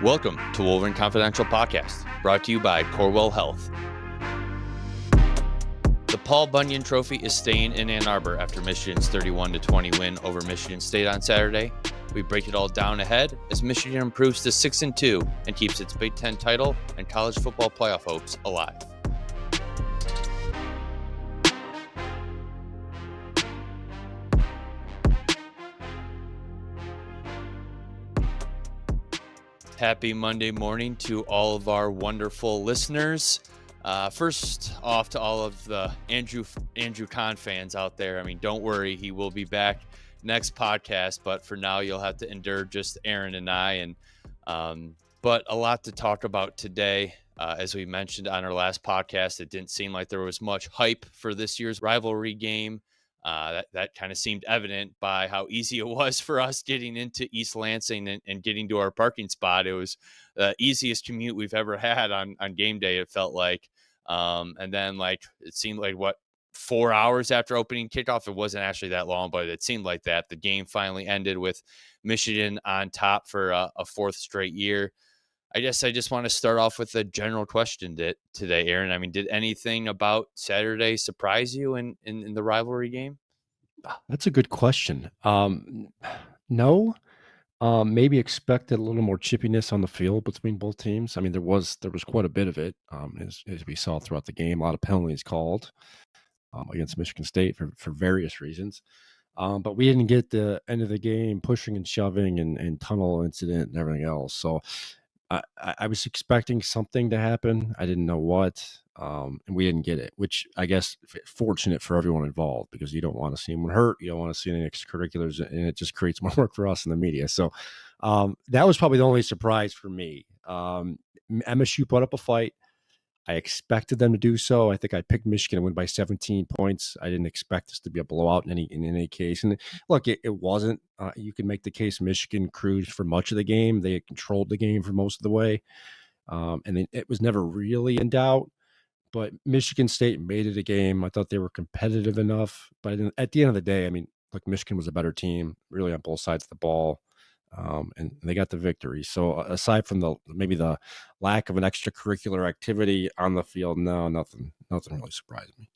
Welcome to Wolverine Confidential Podcast, brought to you by Corewell Health. The Paul Bunyan Trophy is staying in Ann Arbor after Michigan's 31-20 win over Michigan State on Saturday. We break it all down ahead as Michigan improves to 6-2 and keeps its Big Ten title and college football playoff hopes alive. Happy Monday morning to all of our wonderful listeners. First off, to all of the Andrew Kahn fans out there, don't worry, he will be back next podcast, but for now you'll have to endure just Aaron and I. But a lot to talk about today. As we mentioned on our last podcast, it didn't seem like there was much hype for this year's rivalry game. That kind of seemed evident by how easy it was for us getting into East Lansing and getting to our parking spot. It was the easiest commute we've ever had on game day, it felt like. And then it seemed like 4 hours after opening kickoff, it wasn't actually that long, but it seemed like that. The game finally ended with Michigan on top for a fourth straight year. I guess I just want to start off with a general question today, Aaron. Did anything about Saturday surprise you in the rivalry game? That's a good question. No. Maybe expected a little more chippiness on the field between both teams. There was quite a bit of it, as we saw throughout the game. A lot of penalties called against Michigan State for various reasons. But we didn't get the end of the game pushing and shoving and tunnel incident and everything else. So I was expecting something to happen. I didn't know what, and we didn't get it, which I guess fortunate for everyone involved, because you don't want to see anyone hurt. You don't want to see any extracurriculars, and it just creates more work for us in the media. So that was probably the only surprise for me. MSU put up a fight. I expected them to do so. I think I picked Michigan to win by 17 points. I didn't expect this to be a blowout in any case. And look, it wasn't. You can make the case Michigan cruised for much of the game. They had controlled the game for most of the way. And it was never really in doubt. But Michigan State made it a game. I thought they were competitive enough. But at the end of the day, look, Michigan was a better team, really on both sides of the ball. And they got the victory. So aside from maybe the lack of an extracurricular activity on the field, no, nothing really surprised me.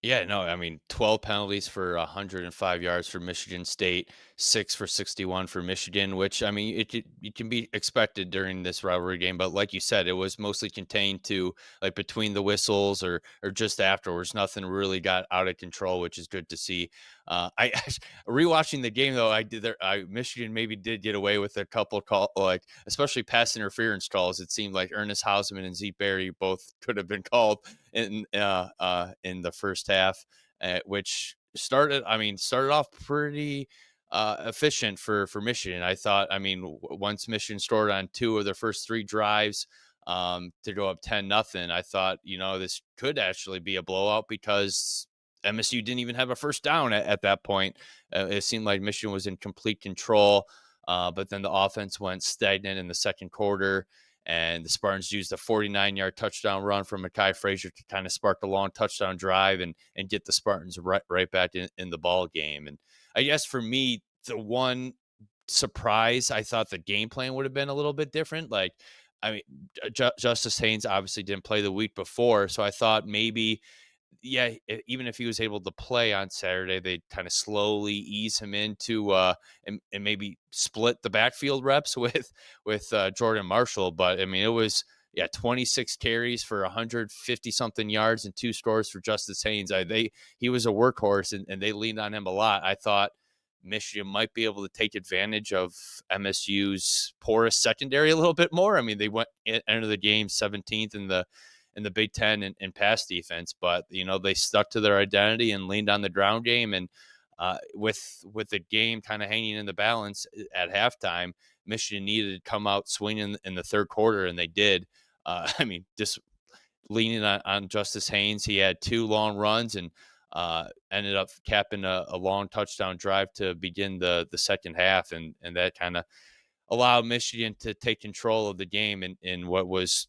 Yeah, no, 12 penalties for 105 yards for Michigan State, 6 for 61 for Michigan, which, it can be expected during this rivalry game. But like you said, it was mostly contained to between the whistles or just afterwards. Nothing really got out of control, which is good to see. I rewatching the game, though, Michigan maybe did get away with a couple call, especially pass interference calls. It seemed like Ernest Hausman and Zeke Berry both could have been called in the first half, which started off pretty efficient for Michigan. I thought, once Michigan scored on 2 of their first 3 drives to go up 10-0, I thought, this could actually be a blowout, because MSU didn't even have a first down at that point. It seemed like Michigan was in complete control, but then the offense went stagnant in the second quarter, and the Spartans used a 49-yard touchdown run from Mekhi Frazier to kind of spark a long touchdown drive and get the Spartans right back in the ball game. And I guess for me, the one surprise, I thought the game plan would have been a little bit different. Justice Haynes obviously didn't play the week before, so I thought maybe, even if he was able to play on Saturday, they'd kind of slowly ease him into and maybe split the backfield reps with Jordan Marshall. But it was 26 carries for 150 something yards and 2 scores for Justice Haynes. He was a workhorse, and they leaned on him a lot. I thought Michigan might be able to take advantage of MSU's porous secondary a little bit more. They went into the game 17th in the Big Ten in pass defense, but they stuck to their identity and leaned on the ground game. And with the game kind of hanging in the balance at halftime, Michigan needed to come out swinging in the third quarter, and they did. Just leaning on Justice Haynes, he had 2 long runs and ended up capping a long touchdown drive to begin the second half, and that kind of allowed Michigan to take control of the game in what was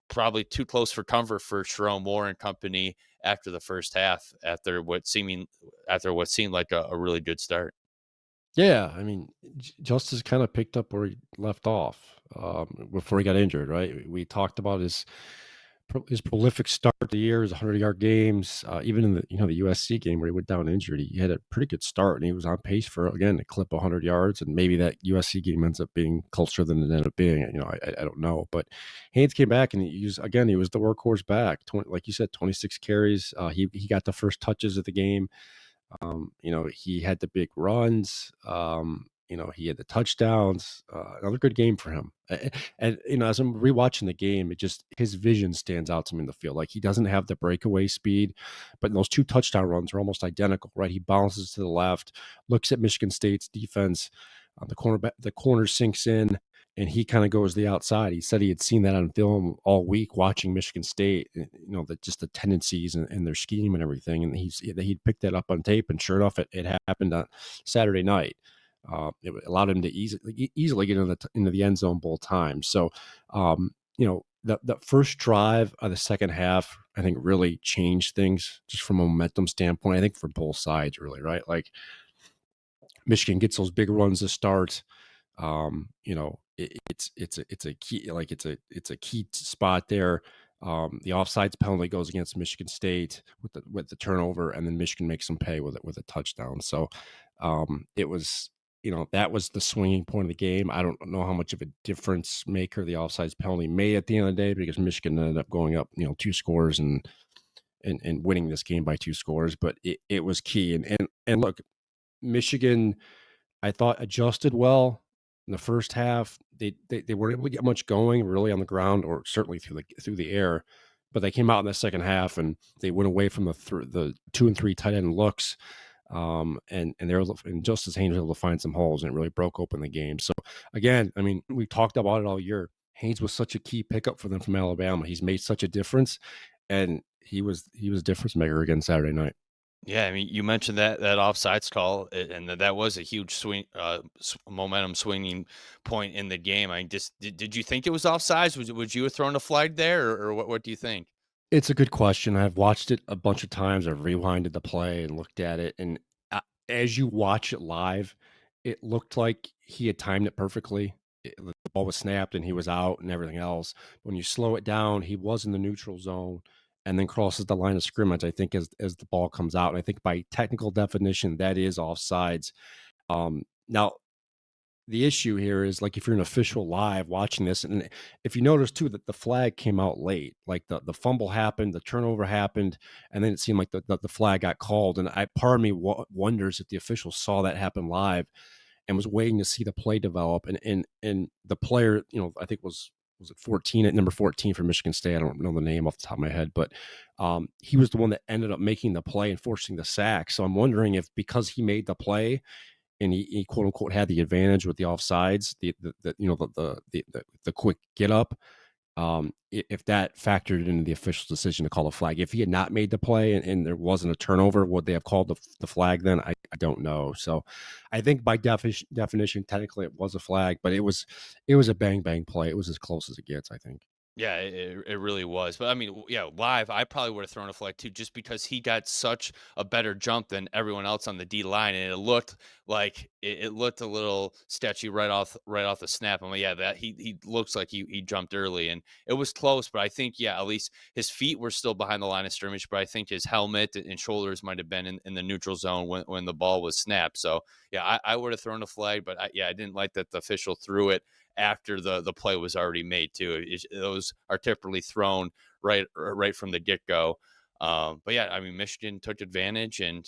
probably too close for comfort for Sharon Moore and company after the first half, after what seemed like a really good start. Yeah, I mean, Justice kind of picked up where he left off before he got injured, right? We talked about his prolific start to the year, his 100-yard games, even in the the USC game where he went down injured, he had a pretty good start, and he was on pace for again to clip 100 yards, and maybe that USC game ends up being closer than it ended up being. I don't know, but Haynes came back and he was the workhorse back. 20, like you said, 26 carries. He got the first touches of the game. He had the big runs. He had the touchdowns. Another good game for him. And as I'm rewatching the game, it just his vision stands out to me in the field. Like he doesn't have the breakaway speed, but those two touchdown runs are almost identical, right? He bounces to the left, looks at Michigan State's defense. The corner sinks in, and he kind of goes the outside. He said he had seen that on film all week watching Michigan State, just the tendencies and their scheme and everything. And he'd picked that up on tape, and sure enough, it happened on Saturday night. It allowed him to easily get into the end zone both times. So, the first drive of the second half, I think, really changed things just from a momentum standpoint. I think for both sides, really, right? Like Michigan gets those big runs to start. It's a key, like it's a key spot there. The offsides penalty goes against Michigan State with the turnover, and then Michigan makes them pay with a touchdown. So it was that was the swinging point of the game. I don't know how much of a difference maker the offsides penalty made at the end of the day, because Michigan ended up going up two scores and winning this game by two scores. But it was key. And look, Michigan, I thought, adjusted well in the first half. They weren't able to get much going really on the ground, or certainly through the air. But they came out in the second half and they went away from the 2 and 3 tight end looks. And Justice Haynes was able to find some holes, and it really broke open the game. So again, I mean, we talked about it all year. Haynes was such a key pickup for them from Alabama. He's made such a difference, and he was a difference maker again Saturday night. Yeah, I mean, you mentioned that offsides call, and that was a huge swing, momentum swinging point in the game. I mean, just did you think it was offsides? Would you have thrown a flag there, or what do you think? It's a good question. I've watched it a bunch of times. I've rewinded the play and looked at it, and as you watch it live, it looked like he had timed it perfectly. The ball was snapped and he was out and everything else. When you slow it down, he was in the neutral zone and then crosses the line of scrimmage, I think, as the ball comes out. And I think by technical definition, that is offsides. Now, the issue here is, like, if you're an official live watching this, and if you notice too that the flag came out late, like the fumble happened, the turnover happened, and then it seemed like the flag got called. And part of me wonders if the officials saw that happen live and was waiting to see the play develop. And the player, I think was it 14 at number 14 for Michigan State. I don't know the name off the top of my head, but he was the one that ended up making the play and forcing the sack. So I'm wondering if, because he made the play and he quote unquote had the advantage with the offsides, the quick get up. If that factored into the official's decision to call the flag, if he had not made the play and there wasn't a turnover, would they have called the flag then? I don't know. So I think by definition, technically it was a flag, but it was a bang bang play. It was as close as it gets, I think. Yeah, it really was. But I mean, yeah, live, I probably would have thrown a flag too, just because he got such a better jump than everyone else on the D line, and it looked like it looked a little sketchy right off the snap. I'm like, yeah, that he looks like he jumped early, and it was close. But I think, yeah, at least his feet were still behind the line of scrimmage, but I think his helmet and shoulders might have been in the neutral zone when the ball was snapped. So yeah, I would have thrown a flag, but I didn't like that the official threw it after the play was already made too. Those are typically thrown right from the get go. But yeah, I mean, Michigan took advantage and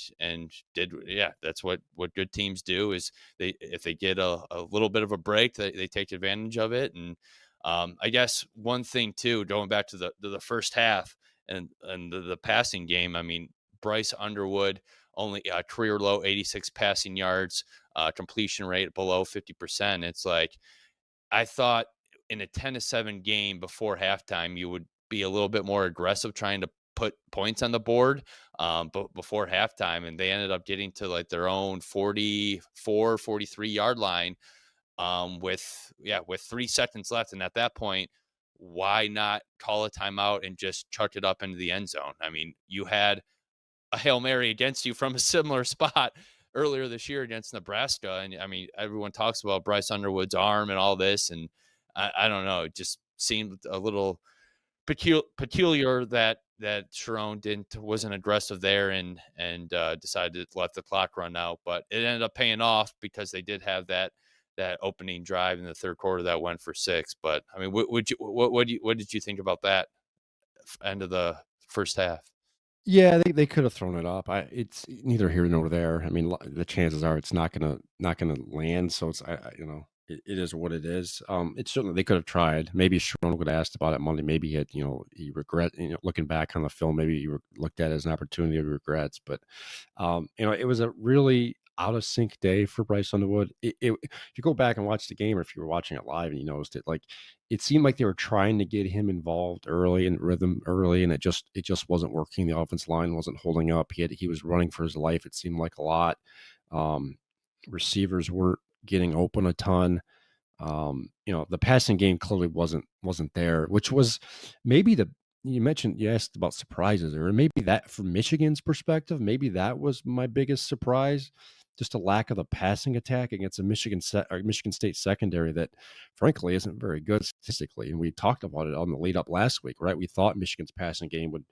did, yeah. That's what good teams do, is if they get a little bit of a break, they take advantage of it. And I guess one thing too, going back to the first half and the passing game. I mean, Bryce Underwood only career low 86 passing yards, completion rate below 50%. It's like, I thought in a 10-7 game before halftime, you would be a little bit more aggressive trying to put points on the board, but before halftime, and they ended up getting to like their own 44, 43-yard line, with 3 seconds left. And at that point, why not call a timeout and just chuck it up into the end zone? I mean, you had a Hail Mary against you from a similar spot earlier this year against Nebraska. And I mean, everyone talks about Bryce Underwood's arm and all this, and I don't know, it just seemed a little peculiar that Sharon wasn't aggressive there and decided to let the clock run out. But it ended up paying off because they did have that opening drive in the third quarter that went for six. But I mean, what did you think about that end of the first half? Yeah, they could have thrown it up. It's neither here nor there. I mean, the chances are it's not gonna land. So it is what it is. It's certainly they could have tried. Maybe Sharon would have asked about it Monday. Maybe he regret looking back on the film. Maybe looked at it as an opportunity of regrets. But it was a really out of sync day for Bryce Underwood. If you go back and watch the game, or if you were watching it live and you noticed it, like it seemed like they were trying to get him involved early in rhythm early, and it just wasn't working. The offense line wasn't holding up. He was running for his life. It seemed like a lot. Um, Receivers weren't getting open a ton. The passing game clearly wasn't there, which was maybe you asked about surprises, or maybe that from Michigan's perspective, maybe that was my biggest surprise, just a lack of the passing attack against a Michigan State secondary that frankly isn't very good statistically. And we talked about it on the lead up last week, right? We thought Michigan's passing game would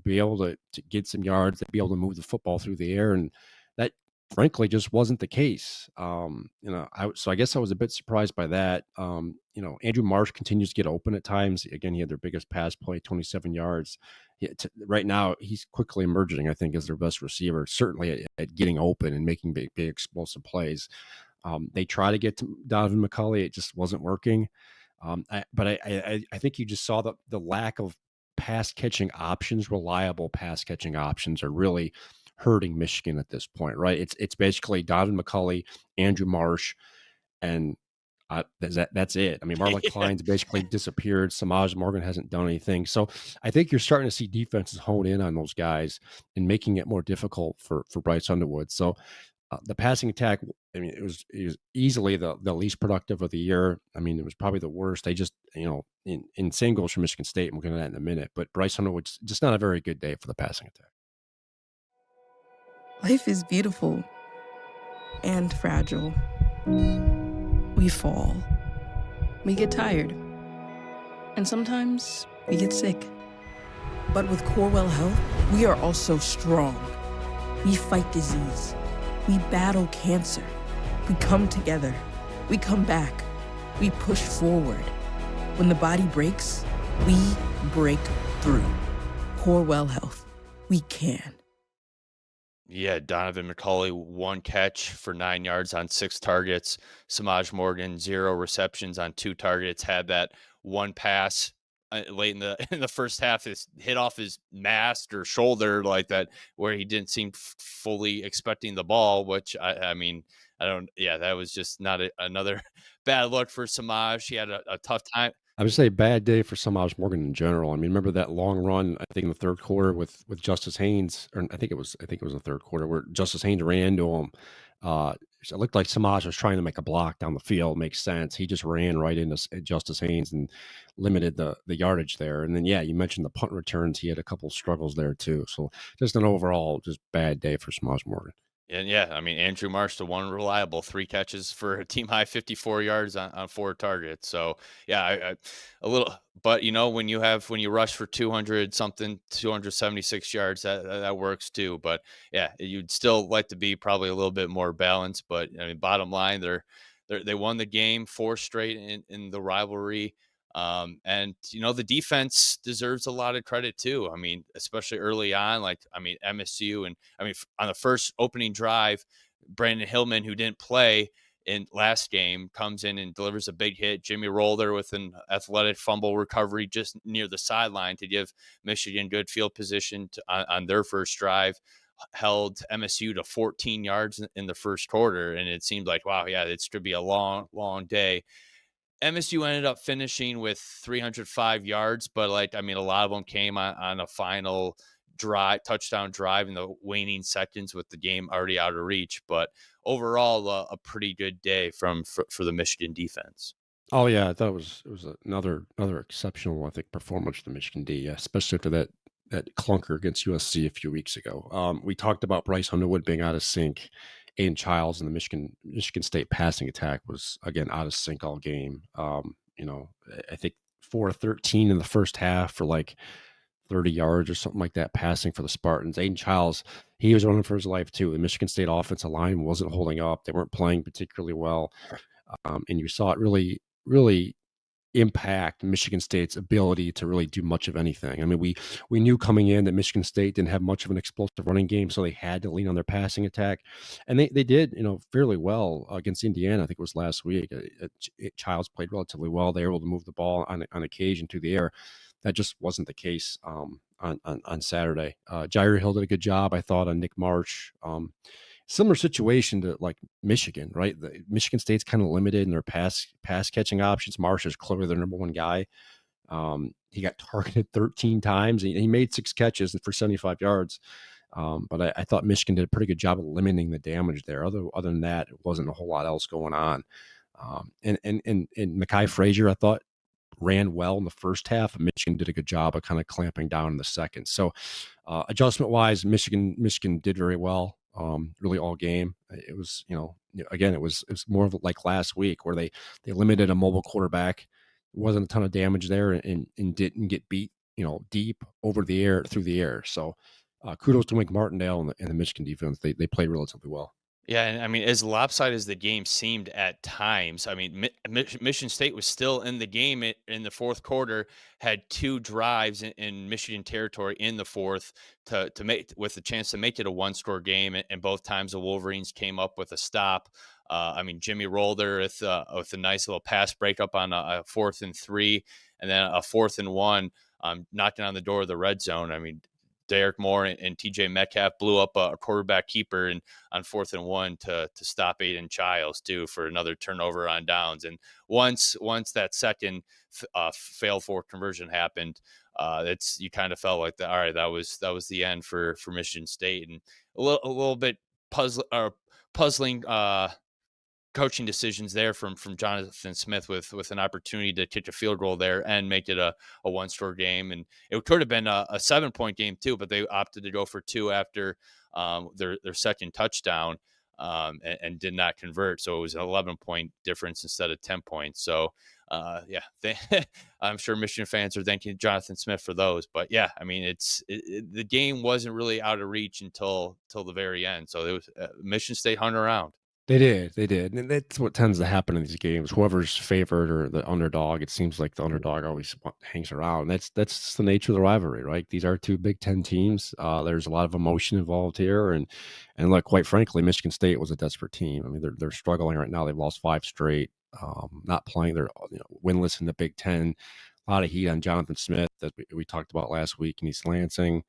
be able to get some yards, they'd be able to move the football through the air, and that frankly just wasn't the case. So I guess I was a bit surprised by that. Andrew Marsh continues to get open at times. Again, he had their biggest pass play, 27 yards. Right now, he's quickly emerging, I think, as their best receiver, certainly at getting open and making big explosive plays. They try to get to Donovan McCulley. It just wasn't working. But I think you just saw the lack of pass catching options, reliable pass catching options, are really hurting Michigan at this point, right? It's basically Donovan McCulley, Andrew Marsh, and that's it. I mean, Marlon Yeah. Klein's basically disappeared. Samaj Morgan hasn't done anything. So I think you're starting to see defenses hone in on those guys and making it more difficult for Bryce Underwood. So the passing attack, I mean, it was easily the least productive of the year. I mean, it was probably the worst. They just, in same goals for Michigan State, and we'll get into that in a minute. But Bryce Underwood's just not a very good day for the passing attack. Life is beautiful and fragile. We fall. We get tired. And sometimes we get sick. But with Corewell Health, we are also strong. We fight disease. We battle cancer. We come together. We come back. We push forward. When the body breaks, we break through. Corewell Health. We can. Yeah, Donovan McCulley, one catch for 9 yards on six targets. Samaj Morgan, zero receptions on two targets. Had that one pass late in the in the first half, is hit off his mask or shoulder like that, where he didn't seem fully expecting the ball. Which I mean, I don't. Yeah, that was just not another bad look for Samaj. He had a tough time. I would say bad day for Samaj Morgan in general. I mean, remember that long run, I think in the third quarter with Justice Haynes, or I think it was the third quarter where Justice Haynes ran into him. It looked like Samaj was trying to make a block down the field. Makes sense. He just ran right into Justice Haynes and limited the yardage there. And then, yeah, you mentioned the punt returns. He had a couple struggles there too. So just an overall just bad day for Samaj Morgan. And yeah, I mean, Andrew Marsh, the one reliable, three catches for a team high 54 yards on four targets. So yeah, a little, but when you rush for 200 something, 276 yards, that works too. But yeah, you'd still like to be probably a little bit more balanced. But I mean, bottom line, they won the game, four straight in the rivalry. And the defense deserves a lot of credit too. I mean, especially early on, like, I mean, MSU, and I mean, on the first opening drive, Brandon Hillman, who didn't play in last game, comes in and delivers a big hit. Jimmy Roller with an athletic fumble recovery just near the sideline to give Michigan good field position on their first drive. Held MSU to 14 yards in the first quarter, and it seemed like, wow, yeah, this could be a long, long day. MSU ended up finishing with 305 yards, but like, I mean, a lot of them came on a final touchdown drive in the waning seconds with the game already out of reach. But overall, a pretty good day for the Michigan defense. Oh yeah, I thought it was another exceptional, I think, performance from Michigan D, yeah, especially after that clunker against USC a few weeks ago. We talked about Bryce Underwood being out of sync, Aiden Childs and the Michigan State passing attack was again out of sync all game. I think 4 of 13 in the first half for like 30 yards or something like that passing for the Spartans. Aiden Childs, he was running for his life too. The Michigan State offensive line wasn't holding up. They weren't playing particularly well. And you saw it really, really impact Michigan State's ability to really do much of anything. I mean, we knew coming in that Michigan State didn't have much of an explosive running game, so they had to lean on their passing attack, and they did fairly well against Indiana. I think it was last week. Childs played relatively well. They were able to move the ball on occasion through the air. That just wasn't the case on Saturday. Jair Hill did a good job, I thought, on Nick March. Similar situation to like Michigan, right? Michigan State's kind of limited in their pass catching options. Marsh is clearly their number one guy. He got targeted 13 times. He made 6 catches for 75 yards. But I thought Michigan did a pretty good job of limiting the damage there. Other than that, it wasn't a whole lot else going on. And Mekhi Frazier, I thought, ran well in the first half. Michigan did a good job of kind of clamping down in the second. So adjustment wise, Michigan did very well. Really all game. It was, again, it was more of like last week where they limited a mobile quarterback. Wasn't a ton of damage there and didn't get beat, deep over the air through the air. So kudos to Mike Martindale and the Michigan defense. They played relatively well. Yeah, and I mean, as lopsided as the game seemed at times, I mean, Michigan State was still in the game in the fourth quarter. Had 2 drives in Michigan territory in the fourth to make with the chance to make it a one-score game, and both times the Wolverines came up with a stop. I mean, Jimmy Rolder with a nice little pass breakup on a 4th and 3, and then a 4th and 1, knocking on the door of the red zone. I mean, Derek Moore and TJ Metcalf blew up a quarterback keeper and on 4th and 1 to stop Aiden Childs too for another turnover on downs. And once that second fail for conversion happened, it's you kind of felt like all right, that was the end for Michigan State, and a little bit puzzling coaching decisions there from Jonathan Smith with an opportunity to kick a field goal there and make it a one-score game. And it could have been a 7-point game too, but they opted to go for 2 after their second touchdown and did not convert. So it was an 11-point difference instead of 10 points. So I'm sure Michigan fans are thanking Jonathan Smith for those. But yeah, I mean, the game wasn't really out of reach until the very end. So it was Michigan State hung around. They did, and that's what tends to happen in these games. Whoever's favored or the underdog, it seems like the underdog always hangs around. That's the nature of the rivalry, right? These are 2 Big Ten teams. There's a lot of emotion involved here, and look, quite frankly, Michigan State was a desperate team. I mean, they're struggling right now. They've lost 5 straight, not playing. They're winless in the Big Ten. A lot of heat on Jonathan Smith that we talked about last week in East Lansing.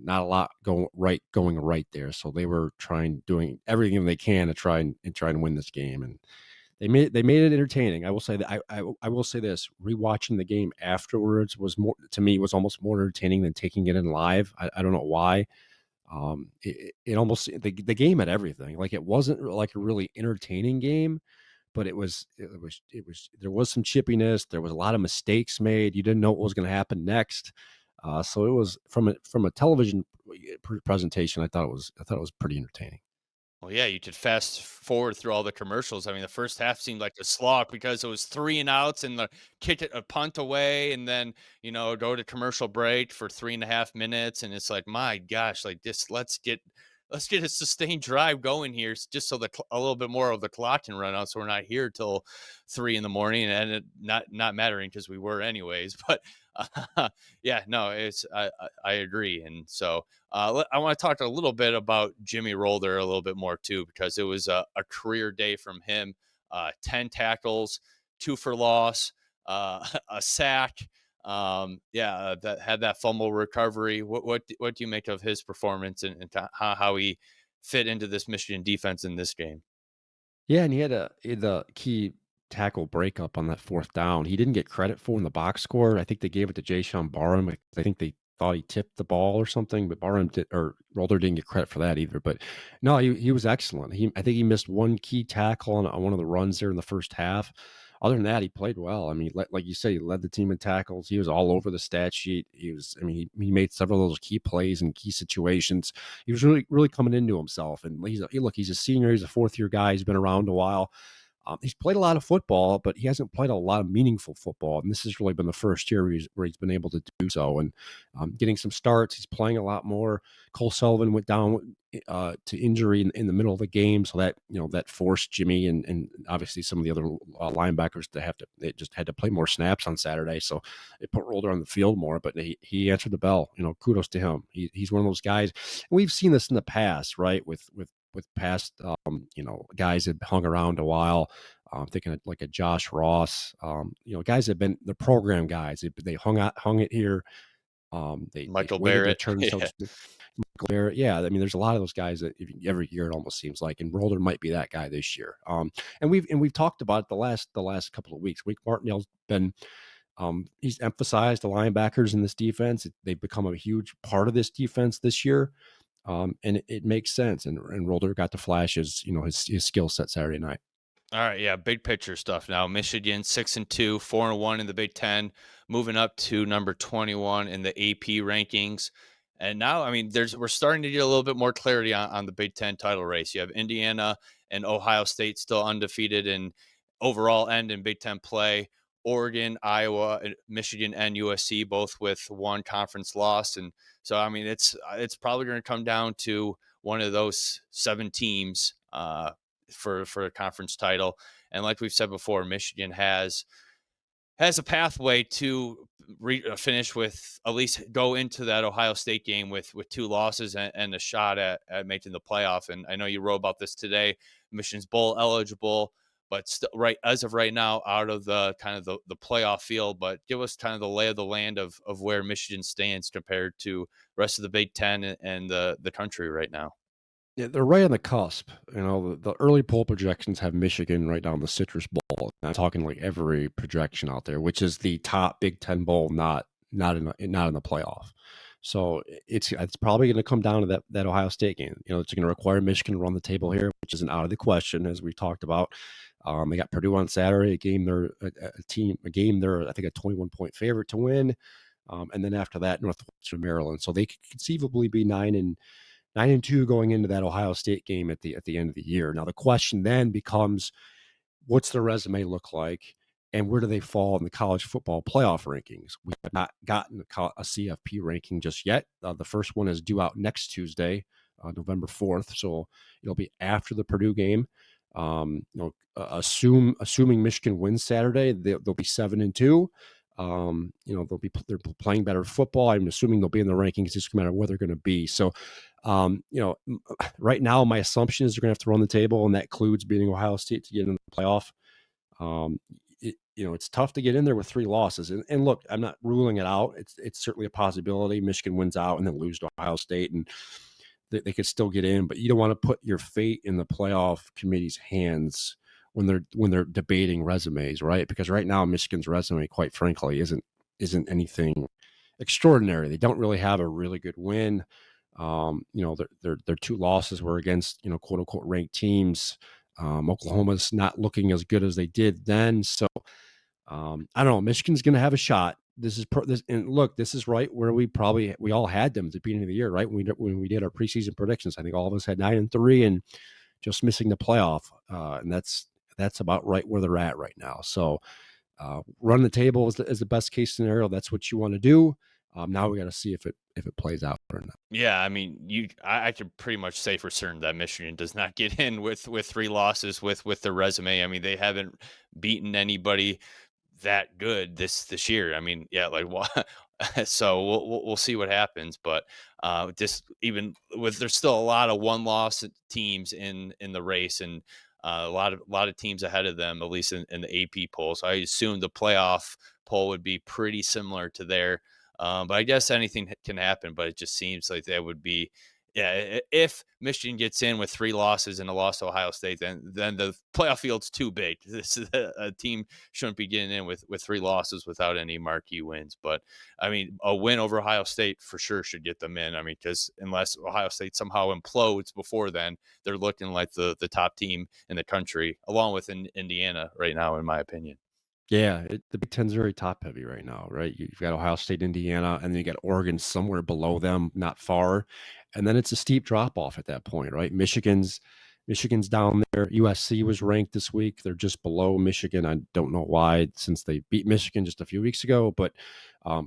Not a lot going right there. So they were doing everything they can to try and win this game, and they made it entertaining. I will say that I will say this: rewatching the game afterwards was almost more entertaining than taking it in live. I don't know why. It almost the game had everything. Like it wasn't like a really entertaining game, but it was there was some chippiness. There was a lot of mistakes made. You didn't know what was going to happen next. So it was from a television presentation. I thought it was pretty entertaining. Well, yeah, you could fast forward through all the commercials. I mean, the first half seemed like a slog because it was 3 and outs and the kick it a punt away, and then go to commercial break for 3.5 minutes, and it's like, my gosh, like this, let's get a sustained drive going here, just so a little bit more of the clock can run out, so we're not here till 3 in the morning, and it not mattering because we were anyways. But yeah, no, I agree, and so I want to talk a little bit about Jimmy Rolder a little bit more too, because it was a career day from him. 10 tackles, 2 for loss, a sack. That had that fumble recovery. What do you make of his performance and how he fit into this Michigan defense in this game? Yeah, and he had the key tackle breakup on that 4th down. He didn't get credit for in the box score. I think they gave it to Jayshon Barham. I think they thought he tipped the ball or something, but Rolder didn't get credit for that either. But no, he was excellent. I think he missed 1 key tackle on one of the runs there in the first half. other than that, he played well. I mean, like you said, he led the team in tackles. He was all over the stat sheet. I mean, he made several of those key plays in key situations. He was really coming into himself. And he's a senior. He's a fourth year guy. He's been around a while. He's played a lot of football, but he hasn't played a lot of meaningful football. And this has really been the first year where he's been able to do so. And getting some starts, he's playing a lot more. Cole Sullivan went down to injury in the middle of the game, so that forced Jimmy and obviously some of the other linebackers they just had to play more snaps on Saturday. So it put Rolder on the field more, but he answered the bell. Kudos to him. He's one of those guys. And we've seen this in the past, right? With past guys that hung around a while. Thinking of like a Josh Ross, guys that have been the program guys. They hung it here. They Michael waited to Barrett. turn themselves. Yeah. Michael Barrett, yeah. I mean, there's a lot of those guys that every year it almost seems like, and Roller might be that guy this year. And we've talked about it the last couple of weeks. Wake Martindale's been. He's emphasized the linebackers in this defense. They've become a huge part of this defense this year. And it makes sense. And Roller got to flash his skill set Saturday night. All right, yeah, big picture stuff now. Michigan 6-2, 4-1 in the Big Ten, moving up to number 21 in the AP rankings. And now, I mean, we're starting to get a little bit more clarity on the Big Ten title race. You have Indiana and Ohio State still undefeated in overall end in Big Ten play. Oregon, Iowa, Michigan, and USC both with one conference loss. And so, I mean, it's probably going to come down to one of those 7 teams. For a conference title. And like we've said before, Michigan has a pathway to finish with, at least go into that Ohio State game with 2 losses and a shot at making the playoff. And I know you wrote about this today. Michigan's bowl eligible, but as of right now, out of the kind of the playoff field. But give us kind of the lay of the land of where Michigan stands compared to the rest of the Big Ten and the country right now. Yeah, they're right on the cusp. The early poll projections have Michigan right down the Citrus Bowl. I'm talking like every projection out there, which is the top Big Ten bowl, not in the playoff. So it's probably going to come down to that Ohio State game. It's going to require Michigan to run the table here, which isn't out of the question, as we talked about. They got Purdue on Saturday, a game they're I think a 21-point favorite to win, and then after that Northwestern Maryland. So they could conceivably be 9-2 going into that Ohio State game at the end of the year. Now the question then becomes, what's their resume look like, and where do they fall in the college football playoff rankings? We have not gotten a CFP ranking just yet. The first one is due out next Tuesday, November 4th. So it'll be after the Purdue game. Assuming Michigan wins Saturday, they'll be 7-2. They're playing better football. I'm assuming they'll be in the rankings, just no matter where they're going to be. So, right now my assumption is they're going to have to run the table, and that includes beating Ohio State to get into the playoff. It's tough to get in there with 3 losses. And look, I'm not ruling it out. It's certainly a possibility. Michigan wins out and then lose to Ohio State, and they could still get in. But you don't want to put your fate in the playoff committee's hands when they're debating resumes, right? Because right now Michigan's resume, quite frankly, isn't anything extraordinary. They don't really have a really good win. Their 2 losses were against quote unquote ranked teams. Oklahoma's not looking as good as they did then. So I don't know. Michigan's going to have a shot. This is right where we all had them at the beginning of the year, right? When we did our preseason predictions, I think all of us had 9-3 and just missing the playoff. And that's about right where they're at right now. So run the table is the best case scenario. That's what you want to do. Now we got to see if it plays out or not. Yeah, I mean, I could pretty much say for certain that Michigan does not get in with 3 losses with their resume. I mean, they haven't beaten anybody that good this year. I mean, yeah, like what? So we'll see what happens. But just even there's still a lot of 1-loss teams in the race, and a lot of teams ahead of them, at least in the AP poll. So I assume the playoff poll would be pretty similar to there. But I guess anything can happen. But it just seems like that would be, yeah. If Michigan gets in with 3 losses and a loss to Ohio State, then the playoff field's too big. This is a team shouldn't be getting in with 3 losses without any marquee wins. But I mean, a win over Ohio State for sure should get them in. I mean, because unless Ohio State somehow implodes before then, they're looking like the top team in the country, along with Indiana right now, in my opinion. Yeah, the Big Ten's very top heavy right now, right? You've got Ohio State, Indiana, and then you got Oregon somewhere below them, not far, and then it's a steep drop off at that point, right? Michigan's down there. USC was ranked this week. They're just below Michigan. I don't know why, since they beat Michigan just a few weeks ago, but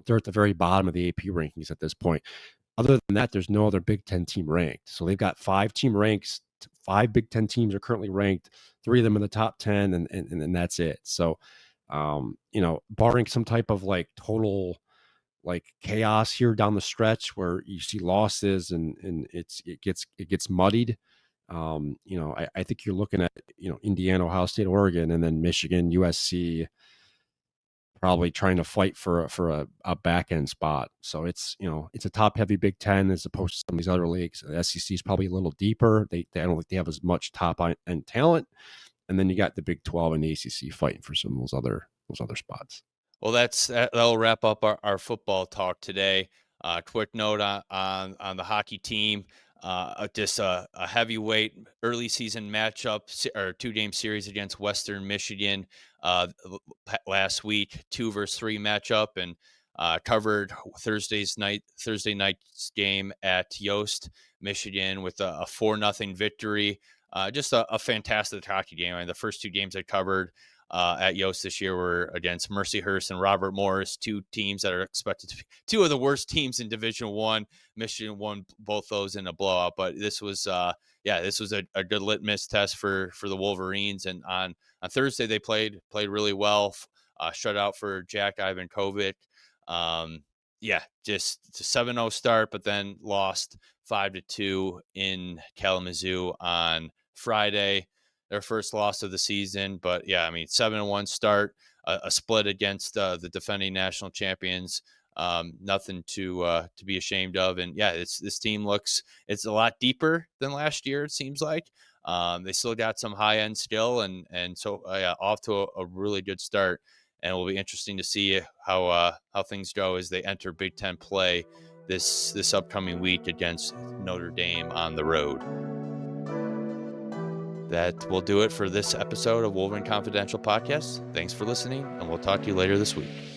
they're at the very bottom of the AP rankings at this point. Other than that, there's no other Big Ten team ranked. So they've got 5 team ranks. 5 Big Ten teams are currently ranked. 3 of them in the top 10, and that's it. So, barring some type of like total like chaos here down the stretch where you see losses and it gets muddied. I think you're looking at Indiana, Ohio State, Oregon, and then Michigan, USC, probably trying to fight for a back end spot. So it's a top heavy Big Ten as opposed to some of these other leagues. The SEC is probably a little deeper. I don't think they have as much top end talent. And then you got the Big 12 and the ACC fighting for some of those other spots. Well, that'll wrap up our football talk today. Quick note on the hockey team. Just a heavyweight early season matchup or 2-game series against Western Michigan last week, 2-versus-3 matchup, and covered Thursday night's game at Yost, Michigan, with a 4-0 victory. Just a fantastic hockey game. I mean, the first 2 games I covered at Yost this year were against Mercyhurst and Robert Morris, 2 teams that are expected to be 2 of the worst teams in Division One. Michigan won both those in a blowout, but this was a good litmus test for the Wolverines. And on Thursday they played really well. Shutout for Jack Ivankovic. Just a 7-0 start, but then lost 5-2 in Kalamazoo on Friday, their first loss of the season. But yeah, I mean, 7-1 start, a split against the defending national champions. Nothing to be ashamed of. And yeah, this team it's a lot deeper than last year, it seems like. They still got some high end skill, and so off to a really good start. And it will be interesting to see how things go as they enter Big Ten play this upcoming week against Notre Dame on the road. That will do it for this episode of Wolverine Confidential Podcast. Thanks for listening, and we'll talk to you later this week.